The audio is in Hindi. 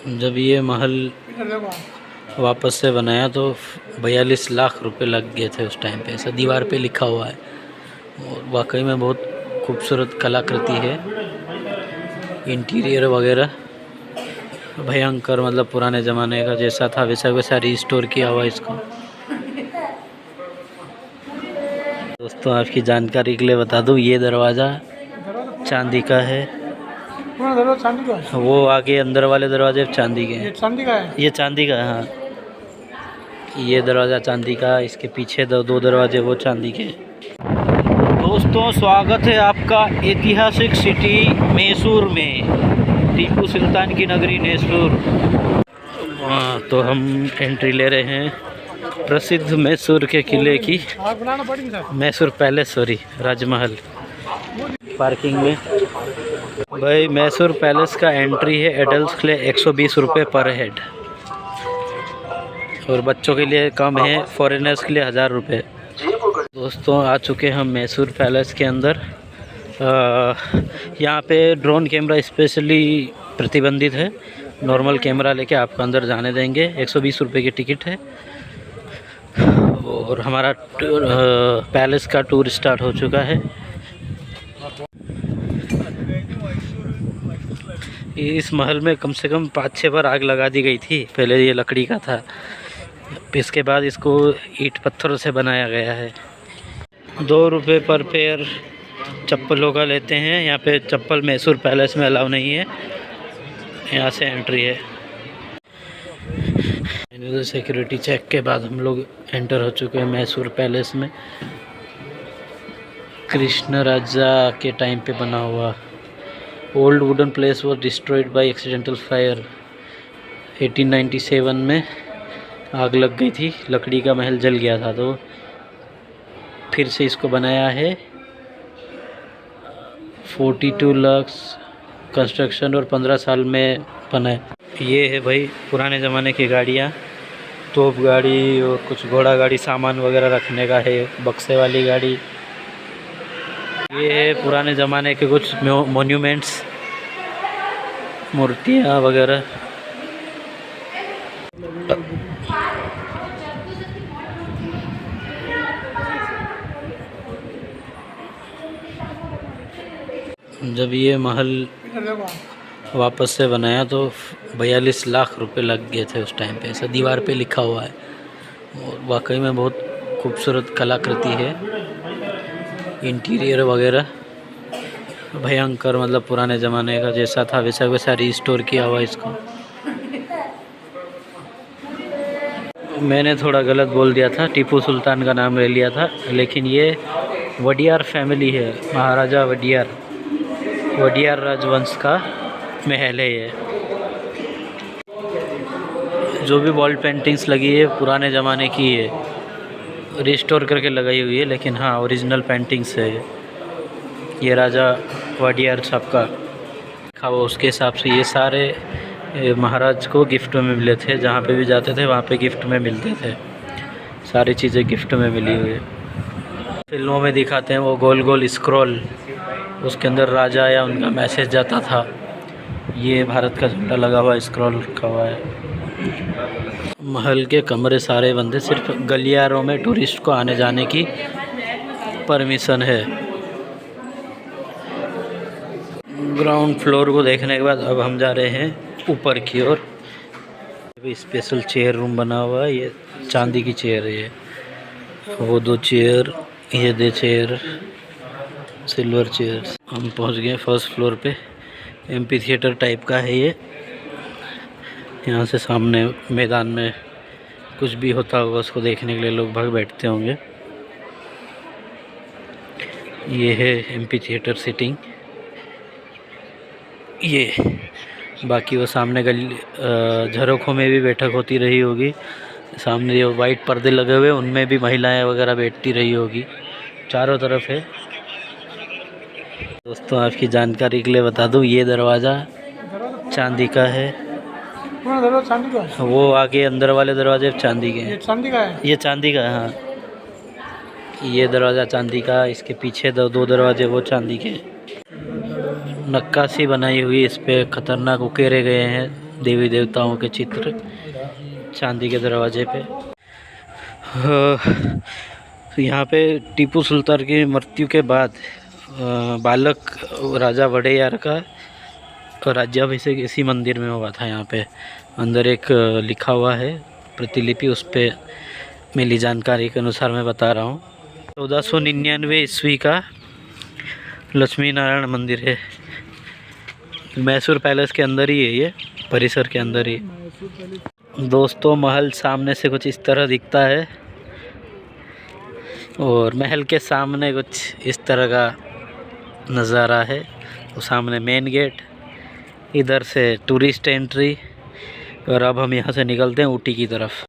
जब ये महल वापस से बनाया तो 42 लाख रुपए लग गए थे उस टाइम पे, ऐसा दीवार पे लिखा हुआ है। और वाकई में बहुत खूबसूरत कलाकृति है, इंटीरियर वगैरह भयंकर, मतलब पुराने ज़माने का जैसा था वैसा वैसा रिस्टोर किया हुआ इसको। दोस्तों आपकी जानकारी के लिए बता दूं, ये दरवाज़ा चांदी का है। चांदी का है? वो आगे अंदर वाले दरवाजे चांदी के हैं। ये चांदी का है? ये चांदी का है, हाँ। ये दरवाज़ा चांदी का, इसके पीछे दो दरवाजे वो चांदी के। दोस्तों स्वागत है आपका ऐतिहासिक सिटी मैसूर में, टीपू सुल्तान की नगरी मैसूर। तो हम एंट्री ले रहे हैं प्रसिद्ध मैसूर के किले की, मैसूर पैलेस, सॉरी राजमहल। पार्किंग में भाई मैसूर पैलेस का एंट्री है एडल्ट के लिए 120 रुपये पर हेड, और बच्चों के लिए कम है, फॉरेनर्स के लिए 1000 रुपये। दोस्तों आ चुके हम मैसूर पैलेस के अंदर। यहाँ पे ड्रोन कैमरा स्पेशली प्रतिबंधित है, नॉर्मल कैमरा लेके आपको अंदर जाने देंगे। 120 रुपये की टिकट है। और हमारा पैलेस का टूर स्टार्ट हो चुका है। इस महल में कम से कम 5-6 बार आग लगा दी गई थी। पहले ये लकड़ी का था, इसके बाद इसको ईंट पत्थरों से बनाया गया है। 2 रुपये पर पेयर चप्पलों का लेते हैं। यहाँ पे चप्पल मैसूर पैलेस में अलाउ नहीं है। यहाँ से एंट्री है। सिक्योरिटी चेक के बाद हम लोग एंटर हो चुके हैं मैसूर पैलेस में। कृष्ण राजा के टाइम पे बना हुआ। Old wooden place was destroyed by accidental fire. 1897 में आग लग गई थी, लकड़ी का महल जल गया था, तो फिर से इसको बनाया है। 42 लाख कंस्ट्रक्शन और 15 साल में बना है। ये है भाई पुराने ज़माने की गाड़ियाँ, तोप गाड़ी और कुछ घोड़ा गाड़ी, सामान वगैरह रखने का है, बक्से वाली गाड़ी। ये है पुराने ज़माने के कुछ मोन्यूमेंट्स, मूर्तियाँ वगैरह। जब ये महल वापस से बनाया तो 42 लाख रुपए लग गए थे उस टाइम पे, ऐसा दीवार पे लिखा हुआ है। और वाकई में बहुत खूबसूरत कलाकृति है, इंटीरियर वगैरह भयंकर, मतलब पुराने ज़माने का जैसा था वैसा वैसा रिस्टोर किया हुआ इसको। मैंने थोड़ा गलत बोल दिया था, टीपू सुल्तान का नाम ले लिया था, लेकिन ये वडियार फैमिली है, महाराजा वडियार राजवंश का महल है ये। जो भी वॉल पेंटिंग्स लगी है पुराने ज़माने की है, रिस्टोर करके लगाई हुई है, लेकिन हाँ ओरिजिनल पेंटिंग्स है। ये राजा वडियार साहब का था, वो उसके हिसाब से ये सारे महाराज को गिफ्ट में मिले थे। जहाँ पे भी जाते थे वहाँ पे गिफ्ट में मिलते थे, सारी चीज़ें गिफ्ट में मिली हुई है। फिल्मों में दिखाते हैं वो गोल गोल स्क्रॉल, उसके अंदर राजा या उनका मैसेज जाता था। ये भारत का झंडा लगा हुआ स्क्रॉल रखा हुआ है। महल के कमरे सारे बंद हैं, सिर्फ गलियारों में टूरिस्ट को आने जाने की परमिशन है। ग्राउंड फ्लोर को देखने के बाद अब हम जा रहे हैं ऊपर की ओर। स्पेशल चेयर रूम बना हुआ है, ये चांदी की चेयर है। ये वो 2 चेयर, ये 2 चेयर सिल्वर चेयर्स। हम पहुंच गए फर्स्ट फ्लोर पे। एमपी थिएटर टाइप का है ये। यहाँ से सामने मैदान में कुछ भी होता होगा उसको देखने के लिए लोग भाग बैठते होंगे। ये है एमपी थिएटर सिटिंग। ये बाकी वो सामने झरोखों में भी बैठक होती रही होगी। सामने जो वाइट पर्दे लगे हुए उनमें भी महिलाएं वगैरह बैठती रही होगी। चारों तरफ है। दोस्तों आपकी जानकारी के लिए बता दूं, ये दरवाज़ा चांदी का है। चांदी का है? वो आगे अंदर वाले दरवाजे चांदी के हैं। ये चांदी का है? ये चांदी का है, हाँ। ये दरवाज़ा चांदी का, इसके पीछे दो दरवाजे वो चांदी के। नक्काशी बनाई हुई, इस पे खतरनाक उकेरे गए हैं देवी देवताओं के चित्र चांदी के दरवाजे पे। यहाँ पे टीपू सुल्तान की मृत्यु के बाद बालक राजा वडेयार का राज्याभिषेक इसी मंदिर में हुआ था। यहाँ पे अंदर एक लिखा हुआ है प्रतिलिपि, उस पर मिली जानकारी के अनुसार मैं बता रहा हूँ। 1499 ईस्वी का लक्ष्मी नारायण मंदिर है। मैसूर पैलेस के अंदर ही है, ये परिसर के अंदर ही। दोस्तों महल सामने से कुछ इस तरह दिखता है और महल के सामने कुछ इस तरह का नज़ारा है। तो सामने मेन गेट, इधर से टूरिस्ट एंट्री, और अब हम यहाँ से निकलते हैं ऊटी की तरफ।